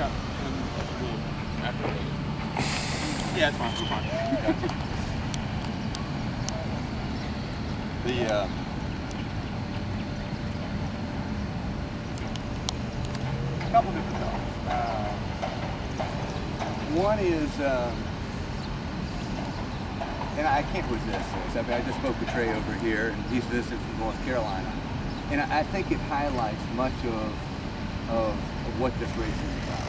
got after. Yeah, it's fine. We're fine. A couple different thoughts. One is, and I can't resist this. I mean, I just spoke with Trey over here, and he's visiting from North Carolina, and I think it highlights much of what this race is about.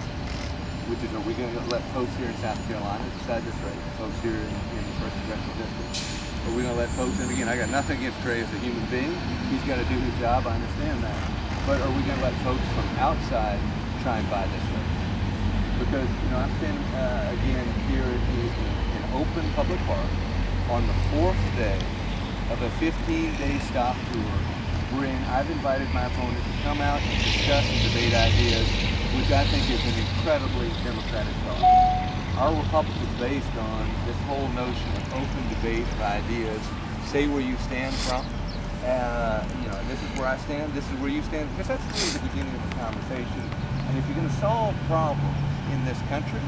Which is, are we going to let folks here in South Carolina decide this race? Folks here in the first congressional district? Are we going to let folks, and again, I got nothing against Trey as a human being. He's got to do his job, I understand that. But are we going to let folks from outside try and buy this race? Because, I'm standing again here in open public park on the 4th day of a 15-day stop tour wherein I've invited my opponent to come out and discuss and debate ideas, which I think is an incredibly democratic thought. Our republic is based on this whole notion of open debate of ideas. Say where you stand from. This is where I stand, this is where you stand, because that's really the beginning of the conversation. And if you're going to solve problems in this country,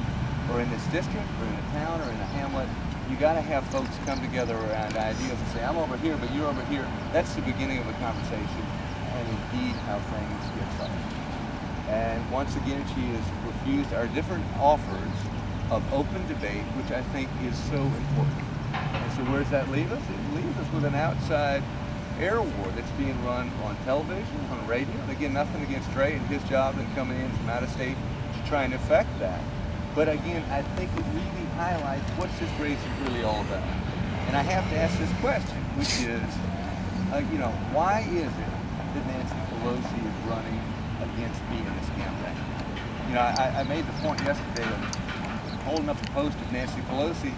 or in this district, or in a town, or in a hamlet, you got to have folks come together around ideas and say, I'm over here, but you're over here. That's the beginning of a conversation, and indeed how things get solved. And once again, she has refused our different offers of open debate, which I think is so important. And so where does that leave us? It leaves us with an outside air war that's being run on television, on radio. And again, nothing against Trey and his job and coming in from out of state to try and affect that. But again, I think it really highlights what's this race is really all about. And I have to ask this question, which is, why is it that Nancy Pelosi is running against me in this campaign? I made the point yesterday of holding up the post of Nancy Pelosi,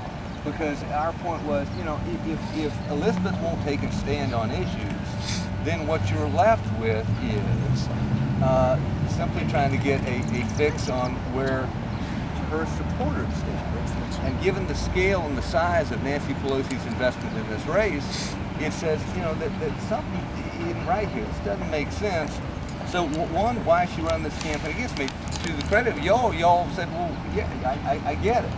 because our point was, if Elizabeth won't take a stand on issues, then what you're left with is simply trying to get a fix on where her supporters stand. And given the scale and the size of Nancy Pelosi's investment in this race, it says, that something isn't right here. This doesn't make sense. So one, why she run this campaign against me? To the credit of y'all said, well, yeah, I get it.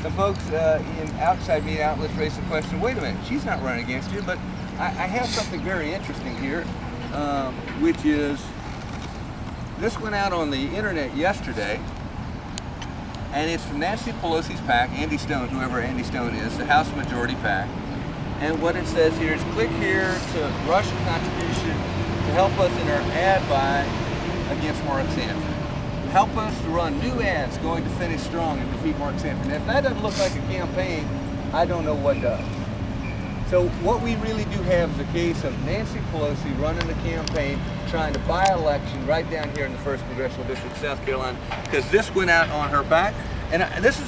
The folks in outside media outlets raised the question, wait a minute, she's not running against you, but I have something very interesting here, which is, this went out on the internet yesterday, and it's from Nancy Pelosi's PAC, Andy Stone, whoever Andy Stone is, the House Majority PAC. And what it says here is, click here to Russian contribution to help us in our ad buy against Mark Sanford. Help us to run new ads going to finish strong and defeat Mark Sanford. And if that doesn't look like a campaign, I don't know what does. So what we really do have is a case of Nancy Pelosi running the campaign, trying to buy election right down here in the 1st Congressional District of South Carolina, because this went out on her back. And this is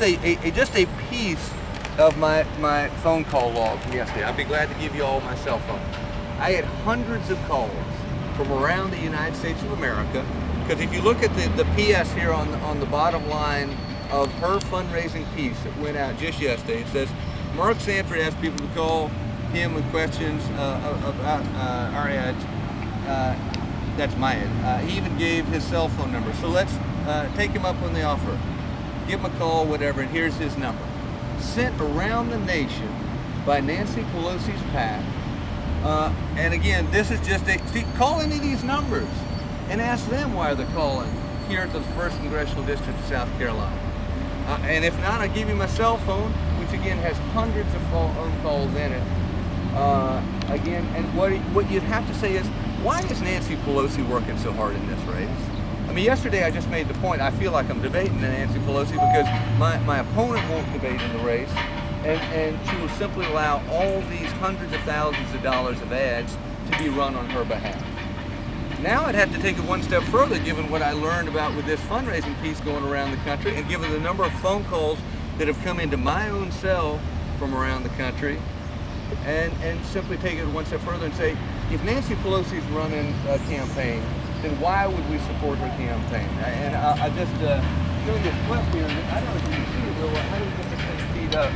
just a piece of my phone call log from yesterday. I'd be glad to give you all my cell phone. I had hundreds of calls from around the United States of America, because if you look at the PS here on the bottom line of her fundraising piece that went out just yesterday, it says, Mark Sanford asked people to call him with questions about our ads. That's my ad. He even gave his cell phone number. So let's take him up on the offer. Give him a call, whatever, and here's his number. Sent around the nation by Nancy Pelosi's PAC. And again, this is just call any of these numbers and ask them why they're calling here at the 1st Congressional District of South Carolina. And if not, I'll give you my cell phone, which again has hundreds of phone calls in it. Again, and what you'd have to say is, why is Nancy Pelosi working so hard in this race? I mean, yesterday I just made the point, I feel like I'm debating Nancy Pelosi because my opponent won't debate in the race, and she will simply allow all these hundreds of thousands of dollars of ads to be run on her behalf. Now I'd have to take it one step further, given what I learned about with this fundraising piece going around the country, and given the number of phone calls that have come into my own cell from around the country, and simply take it one step further and say, if Nancy Pelosi's running a campaign, then why would we support her campaign? And I just show you a clip here. I don't know if you can see it real well. How do we get this thing speed up?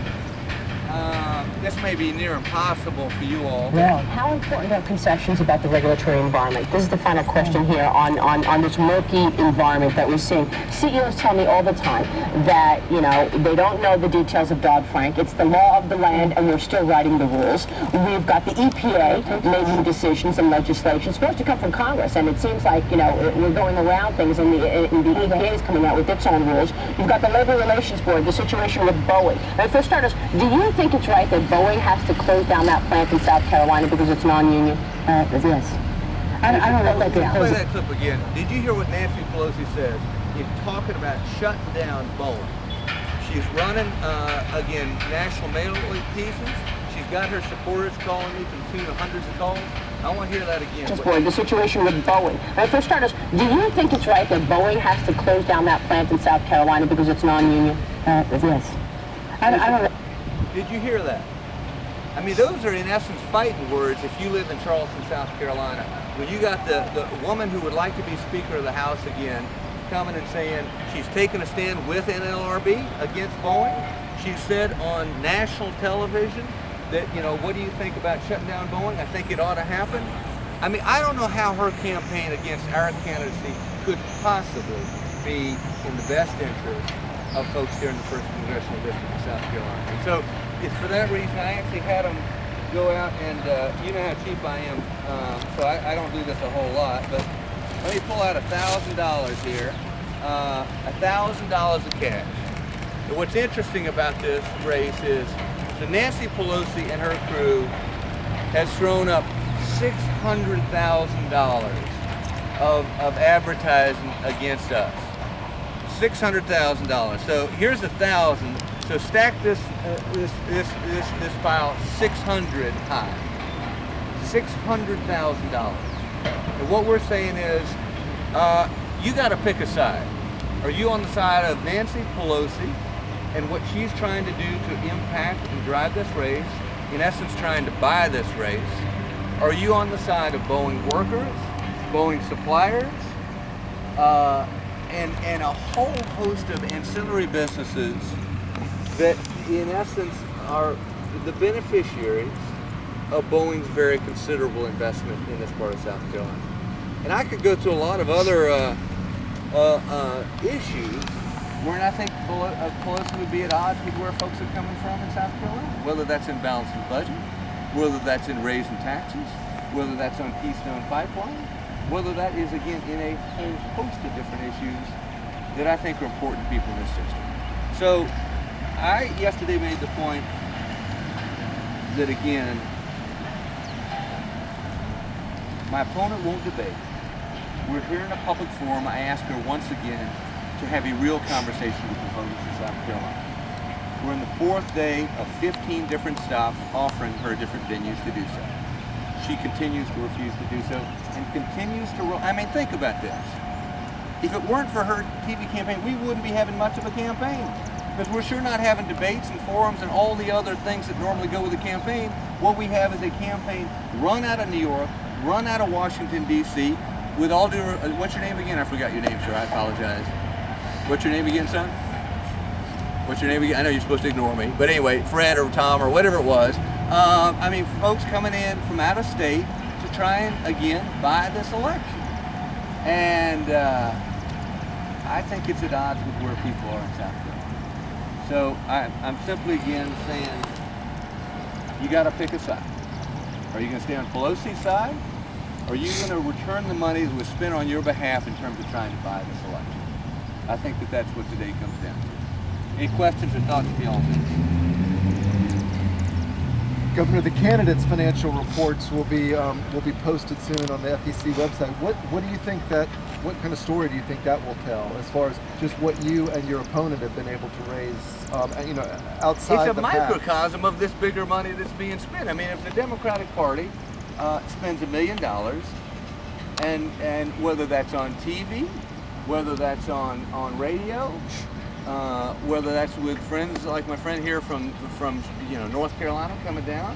this may be near impossible for you all. Well, how important are concessions about the regulatory environment? This is the final question here on this murky environment that we're seeing. CEOs tell me all the time that, you know, they don't know the details of Dodd-Frank. It's the law of the land, and we're still writing the rules. We've got the EPA making decisions and legislation supposed to come from Congress, and it seems like, you know, we're going around things, and the EPA is coming out with its own rules. You've got the Labor Relations Board, the situation with Boeing. And for starters, do you think it's right that Boeing has to close down that plant in South Carolina because it's non-union? Yes. I don't know if Play that clip again. Did you hear what Nancy Pelosi says in talking about shutting down Boeing? She's running, again, national mail pieces. She's got her supporters calling me to the tune of hundreds of calls. I want to hear that again. Board, the situation with Boeing. And for starters, do you think it's right that Boeing has to close down that plant in South Carolina because it's non-union? Yes. I don't know. Did you hear that? I mean, those are in essence fighting words if you live in Charleston, South Carolina. When you got the woman who would like to be Speaker of the House again coming and saying she's taking a stand with NLRB against Boeing. She said on national television that, you know, what do you think about shutting down Boeing? I think it ought to happen. I mean, I don't know how her campaign against our candidacy could possibly be in the best interest of folks here in the 1st Congressional District of South Carolina. And so it's for that reason I actually had them go out and, you know how cheap I am, so I don't do this a whole lot, but let me pull out $1,000 here, $1,000 of cash. And what's interesting about this race is so Nancy Pelosi and her crew has thrown up $600,000 of advertising against us. $600,000. So here's 1,000. So stack this pile 600 high. $600,000. And what we're saying is, you got to pick a side. Are you on the side of Nancy Pelosi and what she's trying to do to impact and drive this race, in essence trying to buy this race? Are you on the side of Boeing workers, Boeing suppliers, and a whole host of ancillary businesses that in essence are the beneficiaries of Boeing's very considerable investment in this part of South Carolina? And I could go through a lot of other issues where I think Pelosi would be at odds with where folks are coming from in South Carolina, whether that's in balancing the budget, whether that's in raising taxes, whether that's on Keystone Pipeline, whether that is, again, in a whole host of different issues that I think are important to people in this system. So I yesterday made the point that, again, my opponent won't debate. We're here in a public forum. I asked her once again to have a real conversation with the voters of South Carolina. We're in the 4th day of 15 different stops offering her different venues to do so. She continues to refuse to do so and continues to I mean, think about this. If it weren't for her TV campaign, we wouldn't be having much of a campaign, because we're sure not having debates and forums and all the other things that normally go with a campaign. What we have is a campaign run out of New York, run out of Washington, D.C., with all due, what's your name again? I forgot your name, sir. I apologize. What's your name again, son? What's your name again? I know you're supposed to ignore me, but anyway, Fred or Tom or whatever it was. I mean, folks coming in from out of state to try and, again, buy this election. And I think it's at odds with where people are in South Carolina. So I'm simply, again, saying you got to pick a side. Are you going to stay on Pelosi's side? Or are you going to return the money that was spent on your behalf in terms of trying to buy this election? I think that that's what today comes down to. Any questions or thoughts beyond this? Governor, the candidates' financial reports will be posted soon on the FEC website. What do you think what kind of story do you think that will tell, as far as just what you and your opponent have been able to raise, outside It's a the pack? microcosm of this bigger money that's being spent. I mean, if the Democratic Party spends $1 million, and whether that's on TV, whether that's on radio, whether that's with friends like my friend here from North Carolina coming down,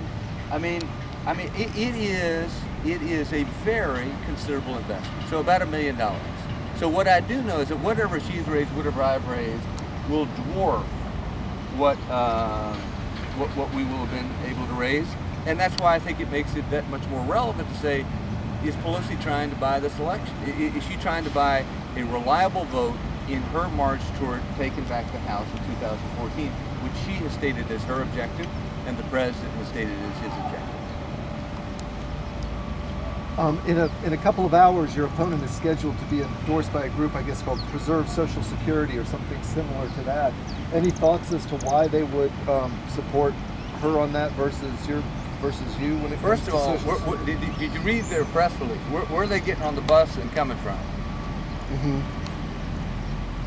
I mean it is a very considerable investment. So about $1 million. So what I do know is that whatever she's raised, whatever I've raised, will dwarf what what we will have been able to raise. And that's why I think it makes it that much more relevant to say, is Pelosi trying to buy this election? Is she trying to buy a reliable vote in her march toward taking back the House in 2014, which she has stated as her objective, and the president has stated as his objective? In a couple of hours, your opponent is scheduled to be endorsed by a group, I guess, called Preserve Social Security or something similar to that. Any thoughts as to why they would support her on that versus you when it comes First to of all, Social did you read their press release? Where are they getting on the bus and coming from? Mm-hmm.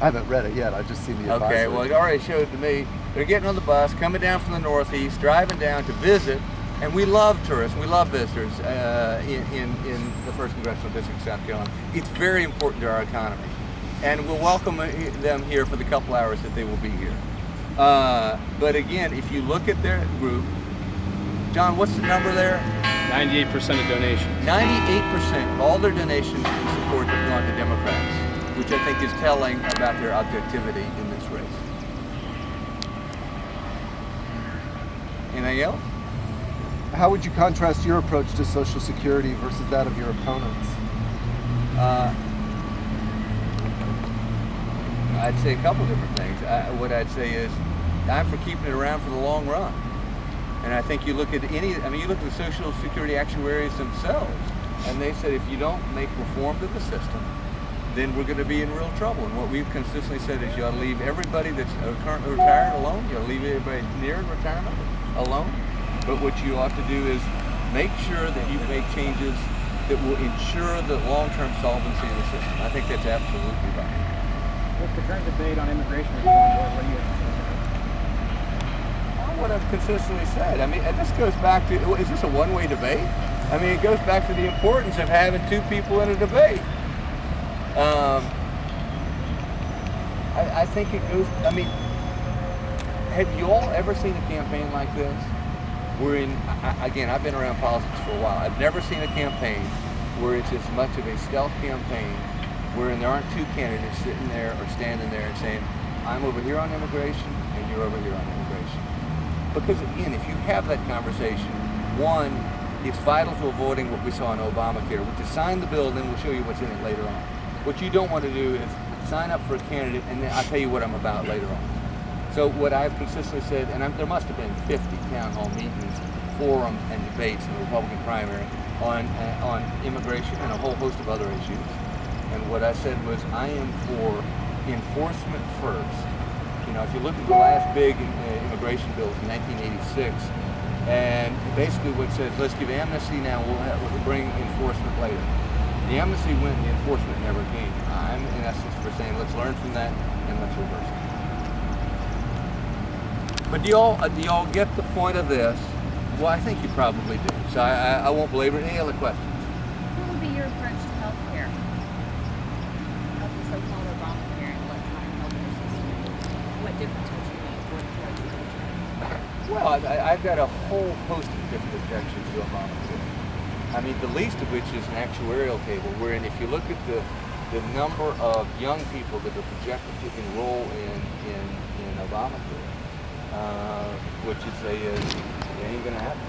I haven't read it yet. I've just seen the advisory. Okay, well, it already showed to me. They're getting on the bus, coming down from the Northeast, driving down to visit. And we love tourists, we love visitors in the 1st Congressional District of South Carolina. It's very important to our economy. And we'll welcome them here for the couple hours that they will be here. But again, if you look at their group, John, what's the number there? 98% of donations. 98% of all their donations in support have gone to Democrats, which I think is telling about their objectivity in this race. Anything else? How would you contrast your approach to Social Security versus that of your opponents? I'd say a couple different things. What I'd say is, I'm for keeping it around for the long run. And I think you look at you look at the Social Security actuaries themselves, and they said if you don't make reform to the system, then we're going to be in real trouble. And what we've consistently said is you ought to leave everybody that's currently retired alone. You ought to leave everybody near retirement alone. But what you ought to do is make sure that you make changes that will ensure the long-term solvency of the system. I think that's absolutely right. With the current debate on immigration reform, what do you think? What I've consistently said. I mean, and this goes back to, is this a one-way debate? I mean, it goes back to the importance of having two people in a debate. I think it goes, I mean, have you all ever seen a campaign like this? Again, I've been around politics for a while. I've never seen a campaign where it's as much of a stealth campaign wherein there aren't two candidates sitting there or standing there and saying, I'm over here on immigration and you're over here on immigration. Because again, if you have that conversation, one, it's vital to avoiding what we saw in Obamacare, which is sign the bill and then we'll show you what's in it later on. What you don't want to do is sign up for a candidate and then I'll tell you what I'm about later on. So what I've consistently said, and there must have been 50 town hall meetings, forums, and debates in the Republican primary on immigration and a whole host of other issues. And what I said was, I am for enforcement first. You know, if you look at the last big immigration bills in 1986, and basically what it says, let's give amnesty now, we'll bring enforcement later. The amnesty went, the enforcement never came. I'm in essence for saying, let's learn from that and let's reverse it. But do y'all get the point of this? Well, I think you probably do. So I won't belabor it. Any other questions? What would be your approach to health care? Of the so-called Obamacare and electronic health care system? What difference would you make? Well, I've got a whole host of different objections to Obamacare. I mean, the least of which is an actuarial table, wherein if you look at the number of young people that are projected to enroll in Obamacare, which you say is, it ain't gonna happen.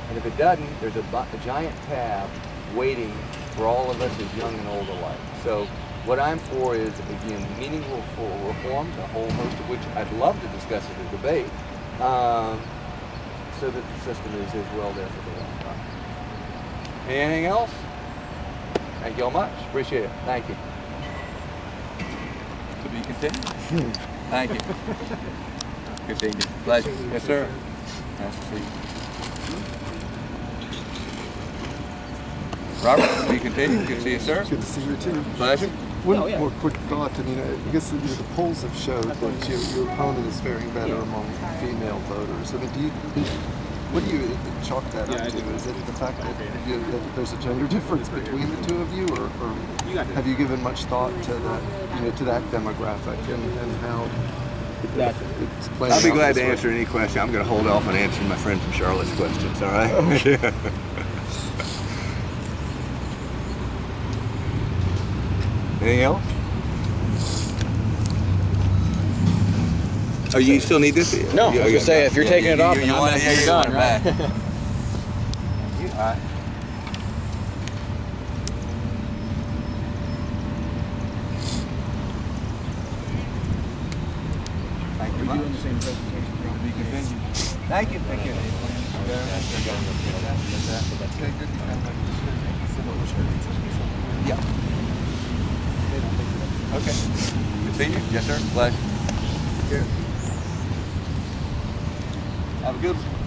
And if it doesn't, there's a giant tab waiting for all of us as young and old alike. So what I'm for is, again, meaningful reforms, a whole host of which I'd love to discuss in the debate, so that the system is well there for the long run. Anything else? Thank you all much. Appreciate it. Thank you. To be continued. Thank you. Good seeing you. Pleasure. Yes, sir. Nice to see you. Robert, to be continued. Good to see you, sir. Good to see you too. Pleasure. One more quick thought. I mean, I guess the polls have showed that your opponent is faring better among female voters. I mean, what do you chalk that up to? Is it the fact that there's a gender difference between the two of you, or have you given much thought to that, to that demographic and how it's playing out? I'll be glad to answer any question. I'm going to hold off on answering my friend from Charlotte's questions. All right. Okay. Anything else? Oh, you still need this? No, I was gonna say, if you're taking it off, then I'm want back, it, you're you done, want it right? back. All right. Thank you We're much. doing the same presentation. Thank you. Thank you. Yeah. Okay. Good seeing you. Yes, sir. Pleasure. Have a good one.